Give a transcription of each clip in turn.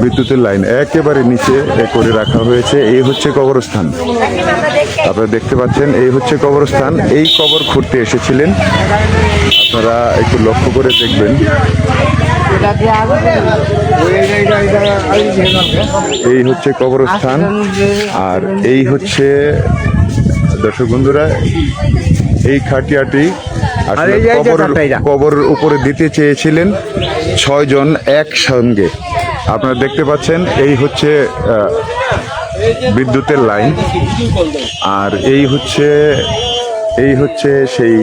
বিদ্যুতের লাইন একেবারে নিচে করে রাখা হয়েছে। এই হচ্ছে কবরস্থান, আপনারা দেখতে পাচ্ছেন, এই হচ্ছে কবরস্থান। এই কবর খুঁড়তে এসেছিলেন, আপনারা একটু লক্ষ্য করে দেখবেন। এই হচ্ছে কবরস্থান, আর এই হচ্ছে দর্শক বন্ধুরা এই খাটিয়াটি আসলে কবরের উপরে দিতে চেয়েছিলেন 6 জন একসঙ্গে। আপনারা দেখতে পাচ্ছেন এই হচ্ছে বিদ্যুতের লাইন, আর এই হচ্ছে সেই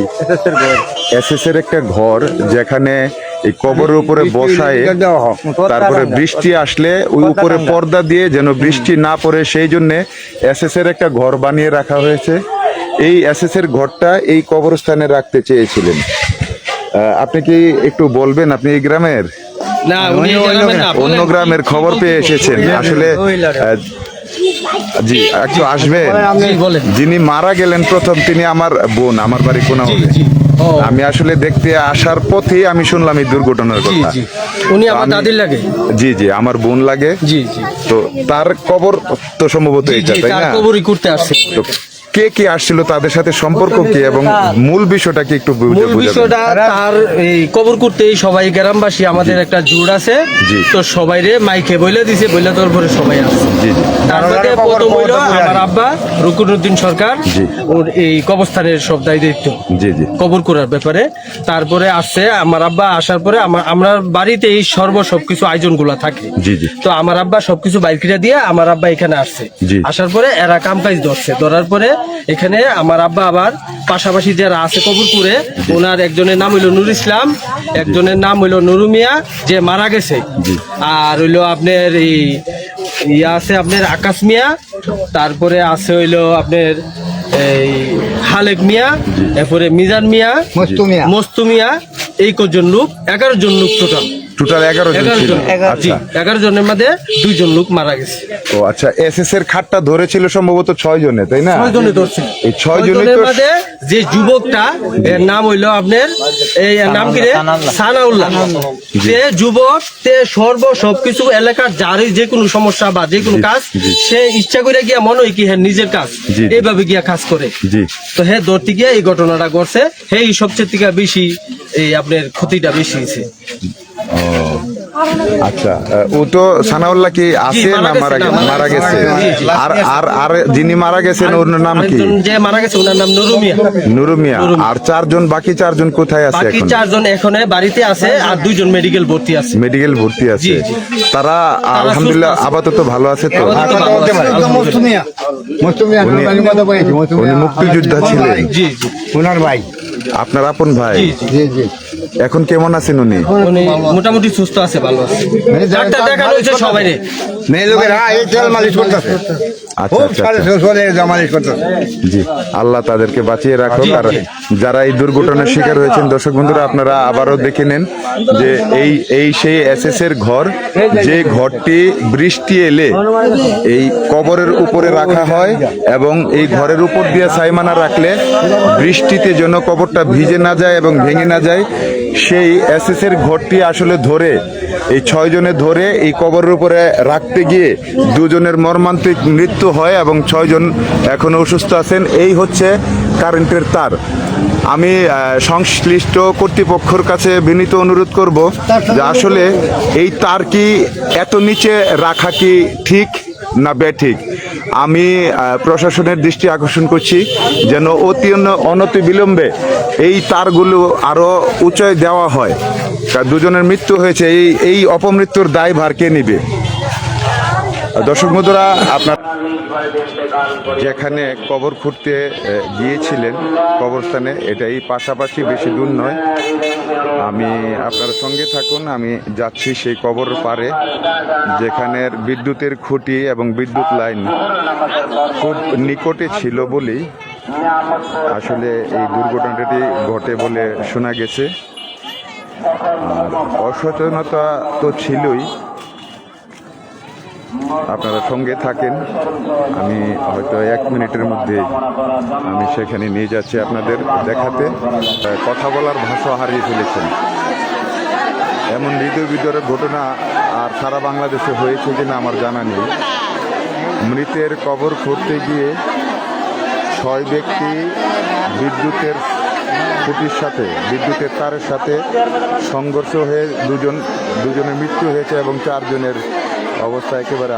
এসএস এর একটা ঘর, যেখানে এই কবরের উপরে বসায়, তারপরে বৃষ্টি আসলে ওই উপরে পর্দা দিয়ে যেন বৃষ্টি না পড়ে সেই জন্য এসএস এর একটা ঘর বানিয়ে রাখা হয়েছে। এই এসএস এর ঘরটা এই কবরস্থানে রাখতে চেয়েছিলেন। আপনি কি একটু বলবেন, আপনি এই গ্রামের না, অন্য গ্রামের খবর পেয়ে এসেছেন আসলে? জি, একটু আসবেন। যিনি মারা গেলেন প্রথম, তিনি আমার বোন, আমার বাড়ি কোনাউড়ে। আমি আসলে দেখতে আসার পথে আমি শুনলাম এই দুর্ঘটনার কথা। উনি আমার দাদির লাগে। জি জি, আমার বোন লাগে। জি জি, তো তার কবর তো সম্ভবত এটা, তাই না? কবরই করতে আসছে। কে কে আসছিল, তাদের সাথে সম্পর্ক কি, এবং মূল বিষয়টা কি একটু মূল বিষয়টা? তার এই কবর করতে সবাই গ্রামবাসী, আমাদের একটা জোড় আছে, তো সবাই রে মাইকে বইলে দিছে, বইলে তোর পরে সবাই আসছে। জি জি, তার মধ্যে প্রথম হইল আমার আব্বা রুকুনুদ্দিন সরকার, ওর এই কবরস্থানের সব দায়িত্ব জি জি, কবর করার ব্যাপারে। তারপরে আসছে আমার আব্বা, আসার পরে আমরা বাড়িতে এই সবকিছু আয়োজন গুলা থাকে। জি জি, তো আমার আব্বা সবকিছু বাইকিরা দিয়ে আমার আব্বা এখানে আসছে। আসার পরে এরা কাম কাজ ধরার পরে এখানে আমার আব্বা আবার পাশাপাশি যারা আছে কবর করে, ওনার একজনের নাম হইলো নুর ইসলাম, একজনের নাম হইলো নুরু মিয়া যে মারা গেছে, আর হইলো আপনার আছে আপনার আকাশ মিয়া, তারপরে আছে হইলো আপনার এই হালেক মিয়া, এরপরে মিজান মিয়া, মস্তু মিয়া, এই কজন লোক, 11 জন লোক টোটাল 11 জন ছিল। আচ্ছা, 11 জনের মধ্যে 2 জন লোক মারা গেছে। ও আচ্ছা, এসএস এর খাটটা ধরেছিল সম্ভবত 6 জনে, তাই না? 6 জনে ধরছে। এই 6 জনের মধ্যে যে যুবকটা, এর নাম হইলো আপনার এই নাম কি রে, সানাউল্লাহ। যে যুবক তে সবকিছু এলাকার যারই যে কোনো সমস্যা বা যে কোনো কাজ, সে ইচ্ছা করে গিয়া মনে হয় কি হ্যাঁ নিজের কাজ এইভাবে গিয়া কাজ করে। তো হ্যাঁ ধরতে গিয়া এই ঘটনাটা ঘটছে। হ্যাঁ সবচেয়ে থেকে বেশি এই আপনার ক্ষতিটা বেশি হয়েছে। আচ্ছা, ও তো সানাউল্লাহ কি আছে না মারা গেছে? আর যিনি মারা গেছেন ওর নাম কি? যে মারা গেছে ওনার নাম নুরু মিয়া। নুরু মিয়া। আর 4 জন, বাকি 4 জন কোথায় আছে এখন? বাকি 4 জন এখন বাড়িতে আছে, আর 2 জন মেডিকেল ভর্তি আছে। মেডিকেল ভর্তি আছে। তারা আলহামদুলিল্লাহ আপাতত ভালো আছে তো? উনি মুক্তিযোদ্ধা ছিলেন। জি জি, ওনার ভাই, আপনার আপন ভাই। জি জি। এখন কেমন আছেন উনি? উনি মোটামুটি সুস্থ আছে, ভালো আছে। ডাক্তার দেখানো হয়েছে সবাই রে। মেয়ে লোকের এই তেল মালিশ করতেছে। আচ্ছা আচ্ছা, জি, আল্লাহ তাদেরকে বাঁচিয়ে রাখুক। আর যারা এই দুর্ঘটনার শিকার হয়েছেন, দর্শক বন্ধুরা আপনারা আবারও দেখে নেন যে সেই এসএস এর ঘর, যে ঘরটি বৃষ্টি এলে এই কবরের উপরে রাখা হয়, এবং এই ঘরের উপর দিয়ে সাইমানা রাখলে বৃষ্টিতে যেন কবরটা ভিজে না যায় এবং ভেঙে না যায়, সেই এসএস এর ঘরটি আসলে ধরে এই 6 জনে ধরে এই কবরের উপরে রাখতে গিয়ে 2 জনের মর্মান্তিক মৃত্যু হয় এবং 6 জন এখনো অসুস্থ আছেন। এই হচ্ছে কারেন্টের তার। আমি সংশ্লিষ্ট কর্তৃপক্ষের কাছে বিনীত অনুরোধ করব যে আসলে এই তার কি এত নিচে রাখা কি ঠিক না বেঠিক? আমি প্রশাসনের দৃষ্টি আকর্ষণ করছি যেন অনতি বিলম্বে এই তারগুলো আরো উঁচায় দেওয়া হয়। 2 জনের মৃত্যু হয়েছে, এই অপমৃত্যুর দায়ভার কে নিবে? দর্শক বন্ধুরা, আপনার যেখানে কবর খুঁড়তে গিয়েছিলেন কবরস্থানে, এটাই পাশাপাশি, বেশি দূর নয়। আমি আপনার সঙ্গে থাকুন, আমি যাচ্ছি সেই কবর পারে, যেখানের বিদ্যুতের খুঁটি এবং বিদ্যুৎ লাইন খুব নিকটে ছিল বলেই আসলে এই দুর্ঘটনাটি ঘটে বলে শোনা গেছে। আর অসচেতনতা তো ছিলই। আপনারা সঙ্গে থাকেন, আমি হয়তো 1 মিনিটের মধ্যে আমি সেখানে নিয়ে যাচ্ছি আপনাদের দেখাতে। কথা বলার ভাষা হারিয়ে ফেলেছেন, এমন হৃদয় বিদারক ঘটনা আর আর সারা বাংলাদেশে হয়েছে কিনা আমার জানা নেই। মৃতের কবর খুঁড়তে গিয়ে 6 ব্যক্তি বিদ্যুতের খুঁটির সাথে, বিদ্যুতের তারের সাথে সংঘর্ষ হয়ে দুজনের মৃত্যু হয়েছে এবং 4 জনের অবস্থা একেবারে